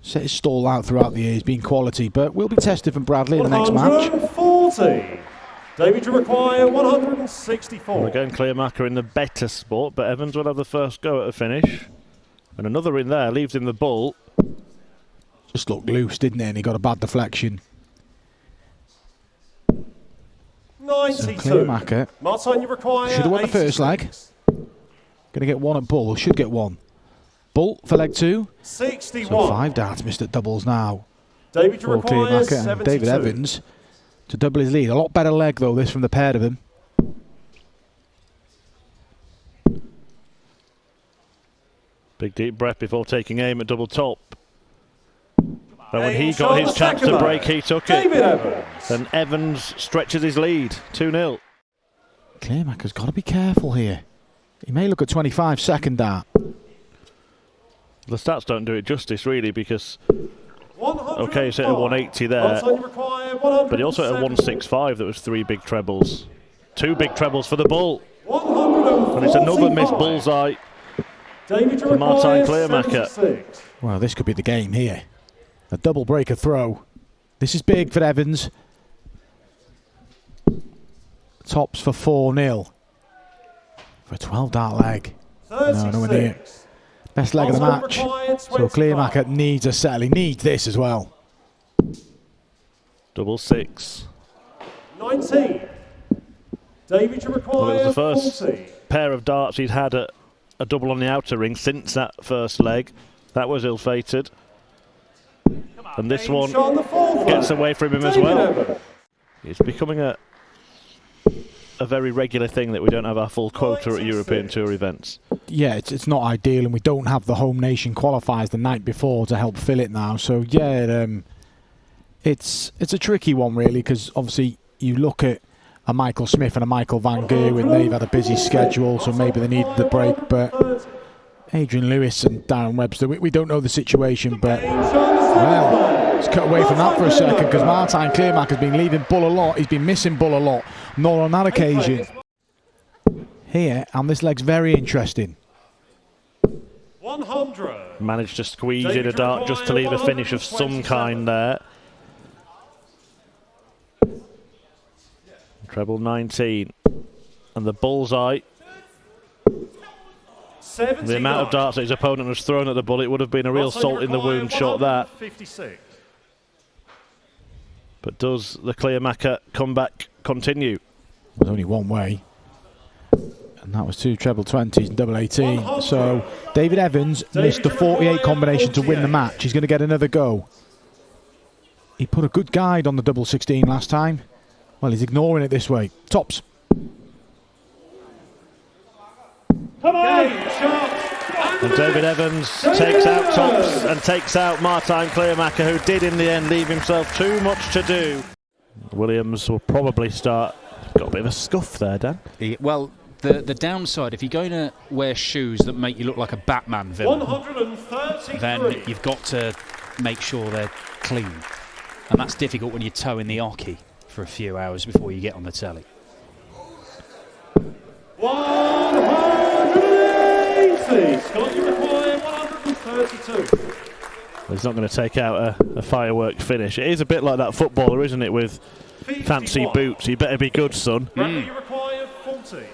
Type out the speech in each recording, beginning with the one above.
set his stall out throughout the years, being quality, but will be tested from Bradley in the next match. 140. David, you require 164. Well, again, Cleermaker in the better spot, but Evans will have the first go at the finish. And another in there, leaves him the bull. Just looked loose, didn't it? And he got a bad deflection. 92. So Cleermaker Martin, you require should have won the first leg. Going to get one at bull, should get one. Bull for leg 2. 61. So 5 darts missed at doubles now. David, you For require Cleermaker and 72. David Evans to double his lead. A lot better leg though, this from the pair of them. Big deep breath before taking aim at double top. But when he got his chance to break, he took it. And Evans stretches his lead, 2-0. Cleermaker's got to be careful here. He may look at 25 second dart. The stats don't do it justice really, because okay, he's hit a 180 there, but he also hit a 165 that was 3 big trebles. 2 big trebles for the bull. And it's another missed bullseye for Martin Cleermaker. Well, this could be the game here. A double breaker throw. This is big for Evans. Tops for 4-0. For a 12 dart leg. No, nowhere near. Best leg of the match. So Cleermaker needs a settle. He needs this as well. Double 6. 19. David, you require Well, it was the first 40. pair of darts he'd had at a double on the outer ring since that first leg. That was ill-fated. And this one gets away from him as well. It's becoming a very regular thing that we don't have our full quota at European Tour events. Yeah, it's not ideal, and we don't have the home nation qualifiers the night before to help fill it now. So yeah, it's a tricky one really, because obviously you look at a Michael Smith and a Michael Van Gogh, and they've had a busy schedule, so maybe they needed the break. But Adrian Lewis and Darren Webster, we don't know the situation, but well, let's cut away from that for a second, because Martin Cleermaker's been leaving bull a lot. He's been missing bull a lot, not on that occasion. Here, and this leg's very interesting. 100. Managed to squeeze in a dart just to leave a finish of some kind there. Treble 19. And the bullseye. The amount of darts that his opponent has thrown at the bull, it would have been a real salt in the wound shot that. But does the Cleermaker comeback continue? There's only one way. And that was 2 treble 20s and double 18. So David Evans missed the 48 combination to win the match. He's going to get another go. He put a good guide on the double 16 last time. Well, he's ignoring it this way. Tops. And David Evans takes out tops and takes out Martin Cleermaker, who did in the end leave himself too much to do. Williams will probably start. Got a bit of a scuff there, Dan. Well, the downside, if you're going to wear shoes that make you look like a Batman villain, then you've got to make sure they're clean. And that's difficult when you're towing the Oki for a few hours before you get on the telly. 180. Scott, you require 132. Well, he's not going to take out a firework finish. It is a bit like that footballer, isn't it, with 51. fancy boots. You better be good, son. Bradley, you require 40.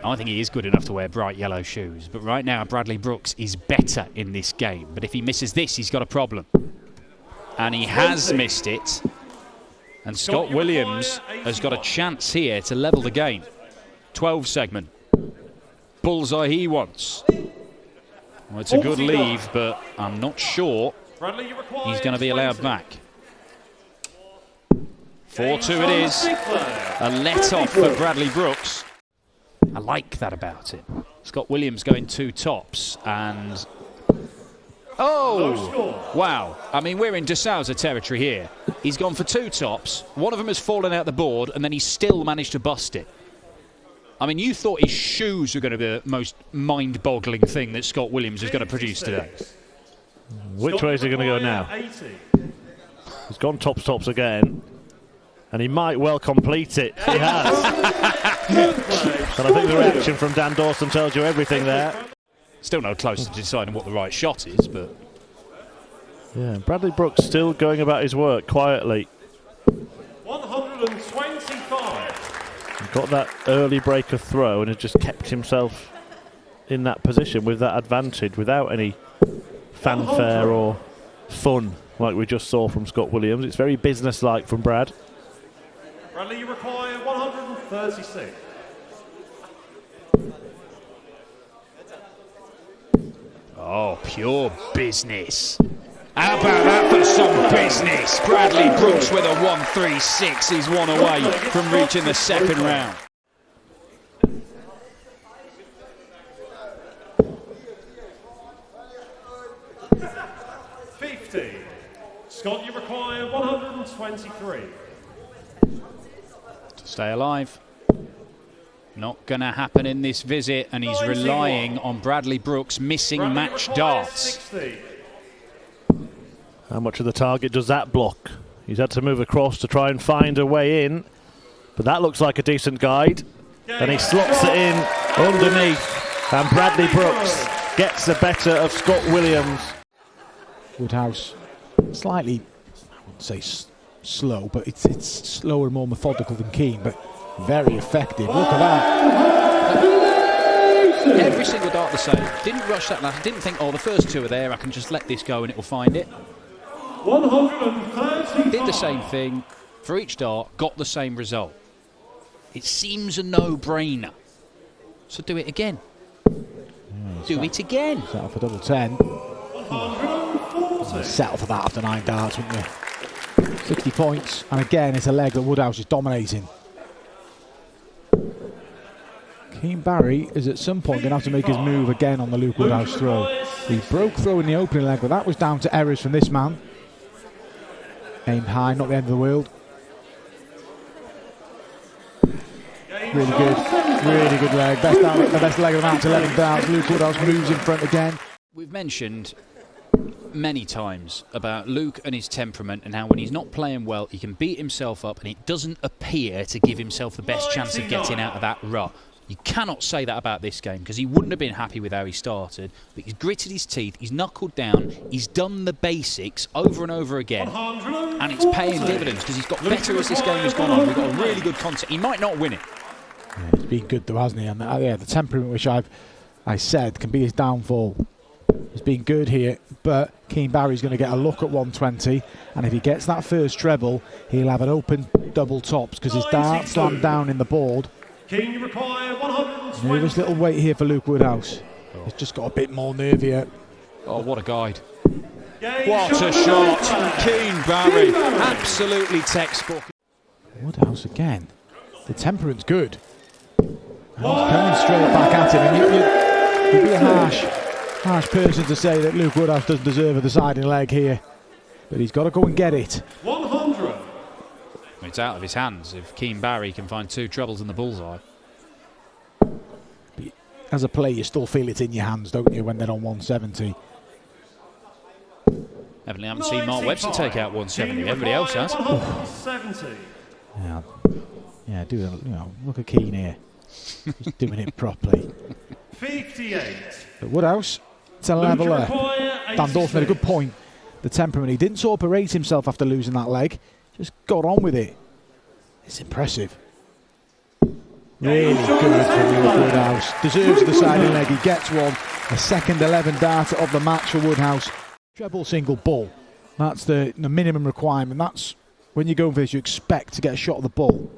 I think he is good enough to wear bright yellow shoes, but right now Bradley Brooks is better in this game. But if he misses this, he's got a problem. And he has missed it. And Scott Williams has got a chance here to level the game. 12 segment. Bullseye he wants. Well, it's a good leave, but I'm not sure he's going to be allowed back. 4-2 it is. A let-off for Bradley Brooks. I like that about it. Scott Williams going 2 tops and... Oh! Wow. I mean, we're in De Souza territory here. He's gone for 2 tops. One of them has fallen out the board, and then he still managed to bust it. I mean, you thought his shoes were going to be the most mind-boggling thing that Scott Williams is going to produce today. Which way is he going to go now? He's gone tops again. And he might well complete it. He has. And I think the reaction from Dan Dawson tells you everything there. Still no closer to deciding what the right shot is, but... Yeah, Bradley Brooks still going about his work quietly. 125. He got that early break of throw and has just kept himself in that position with that advantage without any fanfare or fun like we just saw from Scott Williams. It's very business-like from Brad. Bradley, you require 136. Oh, pure business. How about that for some business? Bradley Brooks with a 136. He's one away from reaching the second round. Scott, you require 123. To stay alive. Not going to happen in this visit, and he's relying on Bradley Brooks missing match darts. 60. How much of the target does that block? He's had to move across to try and find a way in, but that looks like a decent guide. And he slots it in underneath, and Bradley Brooks gets the better of Scott Williams. Woodhouse, slightly, I wouldn't say slow, but it's slower and more methodical than Keane, but very effective. Look at that. Every single dart the same. Didn't rush that last. Didn't think, oh, the first two are there, I can just let this go and it will find it. 135. Did the same thing for each dart, got the same result. It seems a no-brainer. So do it again. Do it again. Settle for double 10. Settle for that after 9 darts, wouldn't you? 60 points, and again it's a leg that Woodhouse is dominating. Keane Barry is at some point going to have to make his move again on the Luke Woodhouse throw. He broke throw in the opening leg, but that was down to errors from this man. Aimed high, not the end of the world. Really good leg. The best leg of the match, 11 darts. Luke Woodhouse moves in front again. We've mentioned many times about Luke and his temperament and how when he's not playing well he can beat himself up and it doesn't appear to give himself the best chance of getting out of that rut. You cannot say that about this game because he wouldn't have been happy with how he started, but he's gritted his teeth, he's knuckled down, he's done the basics over and over again, and it's paying dividends because he's got better as this game has gone on. We've got a really good concept. He might not win it. Yeah, he's been good though, hasn't he? And yeah, the temperament, which I said can be his downfall, has been good here, but Keane Barry's going to get a look at 120, and if he gets that first treble, he'll have an open double tops because his dart slammed down in the board. Keane, you require 120. Nervous little wait here for Luke Woodhouse. He's just got a bit more nerve here. Oh, what a guide. What a shot. Keane Barry, absolutely textbook. Woodhouse again. The temperament's good. And he's coming straight back at him, and you'd be a harsh person to say that Luke Woodhouse doesn't deserve a deciding leg here, but he's got to go and get it. 100. It's out of his hands if Keane Barry can find 2 trebles in the bullseye. As a player, you still feel it's in your hands, don't you, when they're on 170? Evidently haven't seen Mark Webster take out 170. Everybody else has. 170. Yeah, look at Keane here. He's doing it properly. 58. But Woodhouse, it's a leveler. Dan Dawson made a good point. The temperament, he didn't sort of berate himself after losing that leg. Just got on with it. It's impressive. Really good from Luke Woodhouse. Deserves the deciding leg. He gets one. A second 11 darter of the match for Woodhouse. Treble single bull. That's the minimum requirement. That's when you go for this, you expect to get a shot of the bull.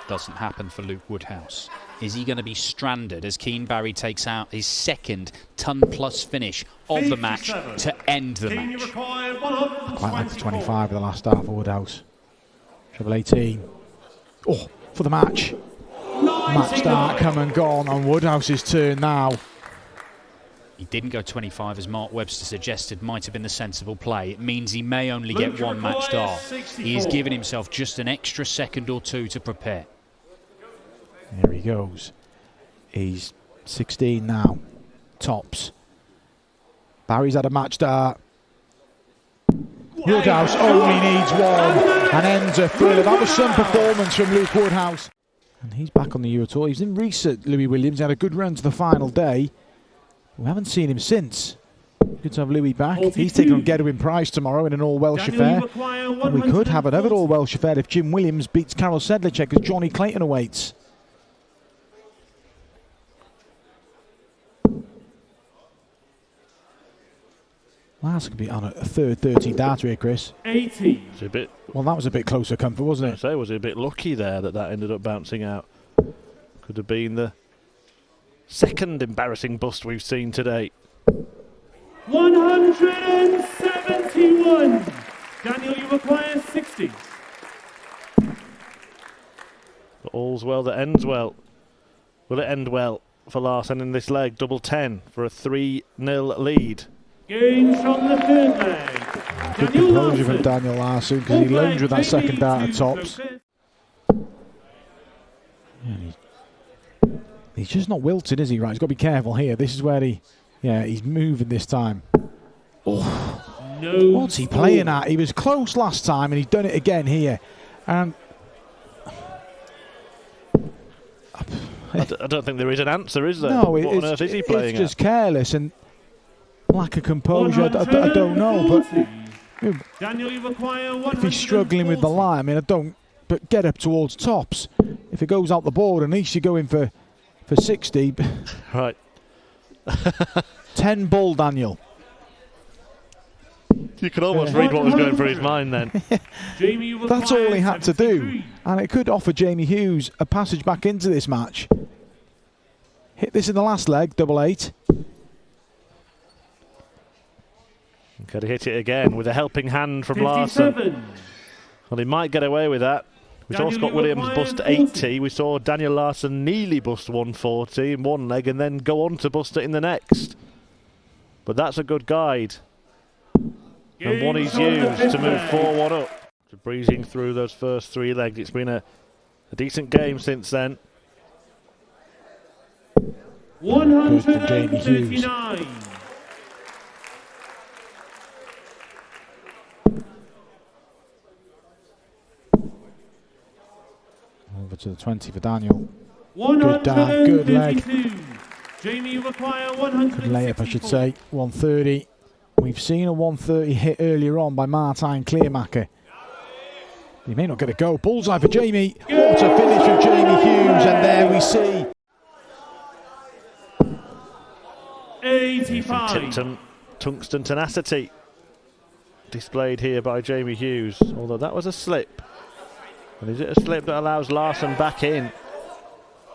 Doesn't happen for Luke Woodhouse. Is he going to be stranded as Keane Barry takes out his second ton-plus finish of the match to end the match? I quite like the 25 of the last start for Woodhouse. Treble 18. Oh, for the match. Match start come and gone on Woodhouse's turn now. He didn't go 25 as Mark Webster suggested might have been the sensible play. It means he may only get one match dart. He has given himself just an extra second or two to prepare. There he goes. He's 16 now. Tops. Barry's had a match dart. Woodhouse only needs one and ends a thriller. That was some performance from Luke Woodhouse. And he's back on the Euro Tour. He's in Reese at Louis Williams. He had a good run to the final day. We haven't seen him since. Good to have Louis back. He's taking on Gedwin Price tomorrow in an all-Welsh affair. And we could have another all-Welsh affair if Jim Williams beats Karol Sedlacek as Johnny Clayton awaits. Larsson could be on a third 13 darter here, Chris. 80. It's a bit. Well, that was a bit closer comfort, wasn't it? I say, was it a bit lucky there that ended up bouncing out? Could have been the second embarrassing bust we've seen today. 171. Daniel, you require 60. But all's well that ends well. Will it end well for Larsson in this leg? Double 10 for a 3-0 lead. Gains from the third leg. Good composure from Daniel Larsson because he lunged with that second dart at tops. Yeah, he's just not wilted, is he? Right, he's got to be careful here. This is where he's moving this time. Oh, no, what's he playing at? He was close last time and he's done it again here. And I don't think there is an answer, is there? no, what on earth is he playing it's just careless and lack of composure. I don't know, but Daniel, you require if he's struggling with the line, I mean, but get up towards tops. If it goes out the board, at least you're going for 60. Right. 10 ball, Daniel. You could almost read what was going through his mind then. That's all he had to do. And it could offer Jamie Hughes a passage back into this match. Hit this in the last leg, double 8. Could he hit it again with a helping hand from Larsson? Well, he might get away with that. We saw Scott Williams bust 80. We saw Daniel Larsson nearly bust 140 in one leg and then go on to bust it in the next. But that's a good guide. And one he's used to move 4-1 up. So breezing through those first 3 legs. It's been a decent game since then. Good for Jamie Hughes. Over to the 20 for Daniel. Good dart, good leg. Jamie, you require Good layup, I should say. 130. We've seen a 130 hit earlier on by Martijn Cleermaker. He may not get a go. Bullseye for Jamie. What a finish from Jamie Hughes, and there we see 85. Tungsten tenacity displayed here by Jamie Hughes, although that was a slip. And is it a slip that allows Larsson back in?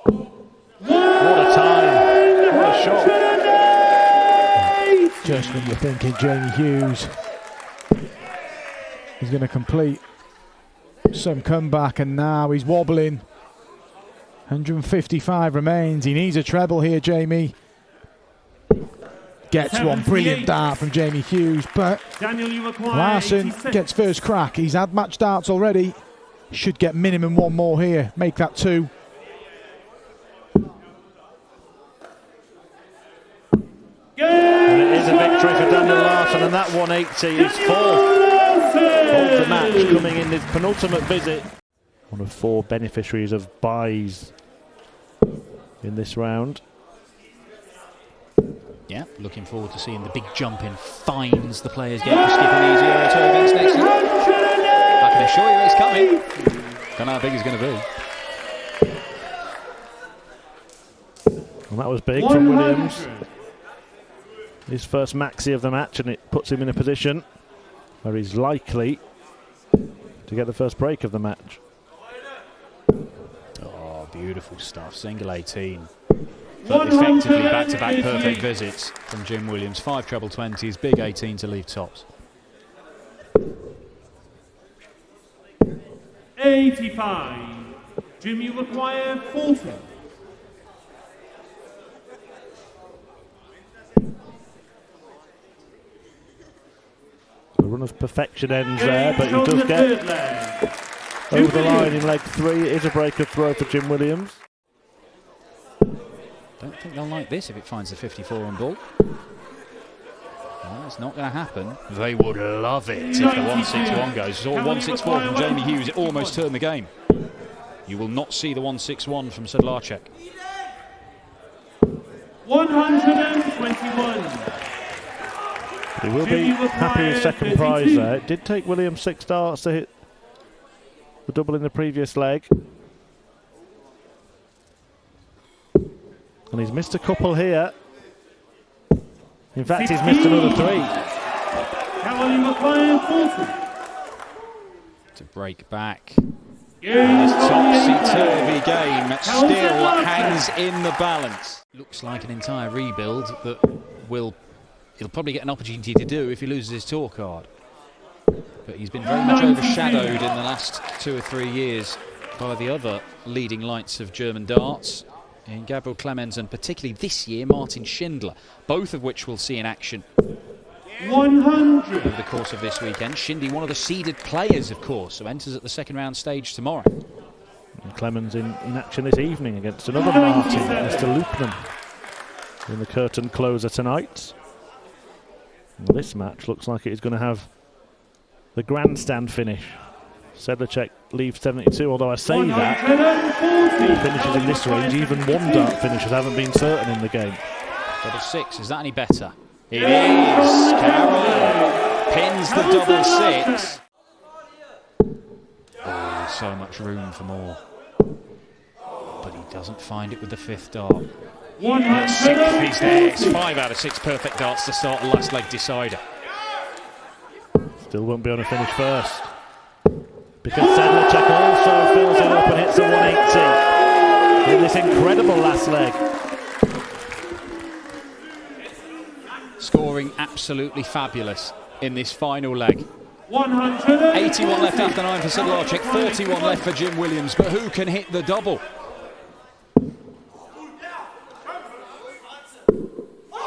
What a time! What a shot! just when you're thinking Jamie Hughes is going to complete some comeback, and now he's wobbling. 155 remains. He needs a treble here, Jamie. Gets one. Brilliant dart from Jamie Hughes, but Larsson gets first crack. He's had match darts already. Should get minimum one more here. Make that two. And it is a victory for Daniel Larsson, and that 180 is fourth of the match, coming in his penultimate visit. One of four beneficiaries of buys in this round. Yeah, looking forward to seeing the big jump in fines the players get for skipping these Euro Tour events next year. I can assure you it's coming. Don't know how big it's going to be. And that was big from Williams. His first maxi of the match, and it puts him in a position where he's likely to get the first break of the match. Oh, beautiful stuff. Single 18. But effectively back-to-back perfect visits from Jim Williams. 5 treble 20s, big 18 to leave tops. 85. Jim, you require 40. The run of perfection ends there, but he does get over the line in leg 3. It is a break of throw for Jim Williams. Don't think they'll like this if it finds the 54 on ball. Well, it's not going to happen. They would love it if the 161 goes. Saw 164 from Jamie Hughes. It almost turned the game. You will not see the 161 from Sedlacek. 120. He will be happy with second prize there. It did take Williams 6 darts to hit the double in the previous leg. And he's missed a couple here. In fact, he's missed another 3. To break back. This topsy-turvy game still hangs in the balance. Looks like an entire rebuild that he'll probably get an opportunity to do if he loses his tour card. But he's been very much overshadowed in the last 2 or 3 years by the other leading lights of German darts, in Gabriel Clemens and particularly this year Martin Schindler, both of which we'll see in action 100 over the course of this weekend. Shindy, one of the seeded players, of course, who enters at the second round stage tomorrow. And Clemens in action this evening against another Martin, Mr. Lupman, in the curtain closer tonight. Well, this match looks like it is going to have the grandstand finish. Sedlacek leaves 72, although I say that finishes in this range, even 1 dart finishes haven't been certain in the game. Double 6, is that any better? It is! Carroll pins the double 6. Oh, there's so much room for more. But he doesn't find it with the 5th dart. 6th, he's there. It's 5 out of 6 perfect darts to start the last leg decider. Still won't be on a finish first, because Sedlacek also fills it up and hits a 180 in this incredible last leg. Scoring absolutely fabulous in this final leg. 100. 81 left after 9 for Sedlacek, 41 left for Jim Williams, but who can hit the double?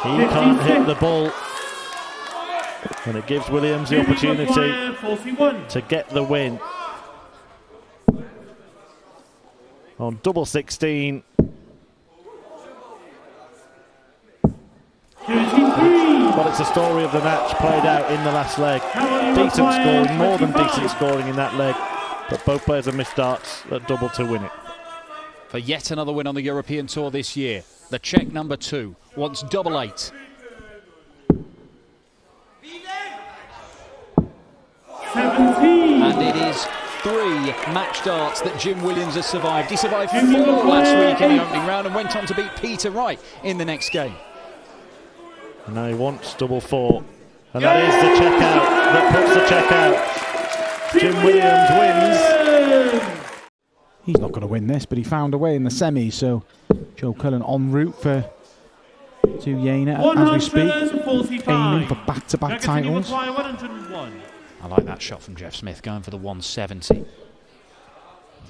He can't hit the ball, and it gives Williams the opportunity to get the win. On double 16. But it's the story of the match played out in the last leg. Decent scoring, more than decent scoring in that leg, but both players have missed darts at double to win it. For yet another win on the European Tour this year, the Czech number 2 wants double 8. 17. And it is 3 match darts that Jim Williams has survived. He survived 4 last week in the opening round and went on to beat Peter Wright in the next game. And now he wants double 4, and that is the check out that puts the check out. Jim Williams wins. He's not going to win this, but he found a way in the semis, so Joe Cullen en route to Jena as we speak, aiming for back-to-back titles. I like that shot from Jeff Smith, going for the 170.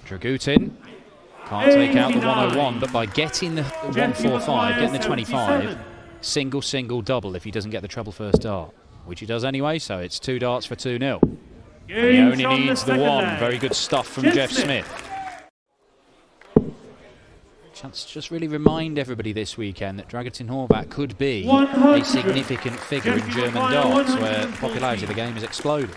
Dragutin can't take out the 101, but by getting the 145, getting the 25, single, double if he doesn't get the treble first dart, which he does anyway, so it's 2 darts for 2-0. And he only needs the 1. Very good stuff from Jeff Smith. Chance to just really remind everybody this weekend that Dragutin Horvat could be a significant figure in German darts, where the popularity of the game has exploded.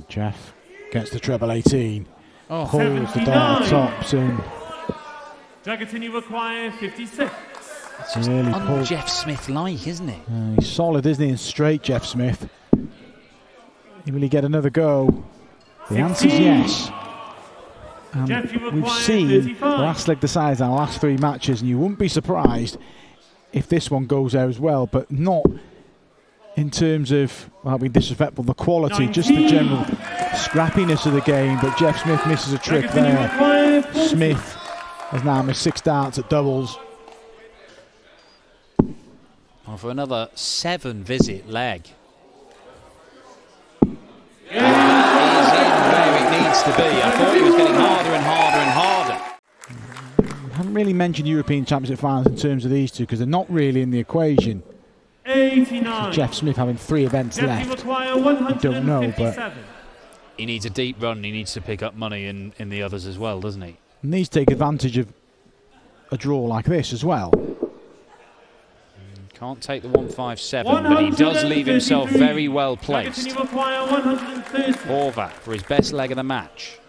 Jeff gets the treble 18, Oh, pulls the dart tops in. Dragutin, you require 56. It's just Really pulled. Jeff Smith-like, isn't it? He's solid, isn't he, and straight, Jeff Smith. Will he get another go? The answer's yes. Jeff, you We've require seen 35. the last leg decides our last 3 matches, and you wouldn't be surprised if this one goes there as well, but not in terms of, well, being disrespectful, the quality, just the general scrappiness of the game. But Jeff Smith misses a trick there. Smith has now missed 6 darts at doubles. Well, for another 7-visit leg. Where it needs to be. I thought he was getting harder and harder and harder. I haven't really mentioned European Championship finals in terms of these two because they're not really in the equation. 89. Jeff Smith having 3 events Jeff, left. you require I don't know, but He needs a deep run. He needs to pick up money in the others as well, doesn't he? needs to take advantage of a draw like this as well. Can't take the 157, but he does leave himself very well placed. You require 130. Horvat for his best leg of the match.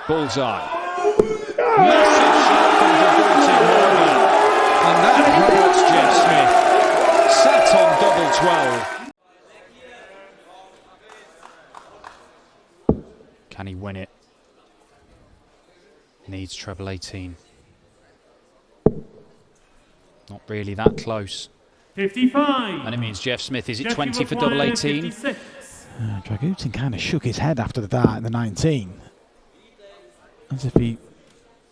Bullseye. Massive shot from Dragutin Horvat. And that hurts Jeff Smith. Sat on double 12. Can he win it? Needs treble 18. Not really that close. 55. And it means Jeff Smith, is it Jeff, 20 you for double require 18? 56. Dragutin kind of shook his head after the dart in the 19. As if he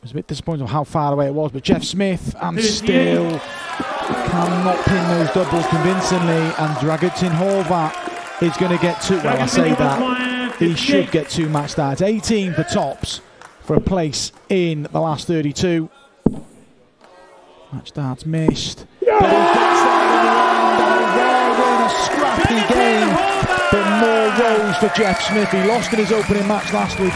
was a bit disappointed with how far away it was. But Jeff Smith, and still cannot pin those doubles convincingly. And Dragutin Horvat is going to get two. Well, I say that. He should get two match darts. 18 for tops for a place in the last 32. Match darts missed. But he gets there in the end. And a well-won, a scrappy game. But more rows for Jeff Smith. He lost in his opening match last week.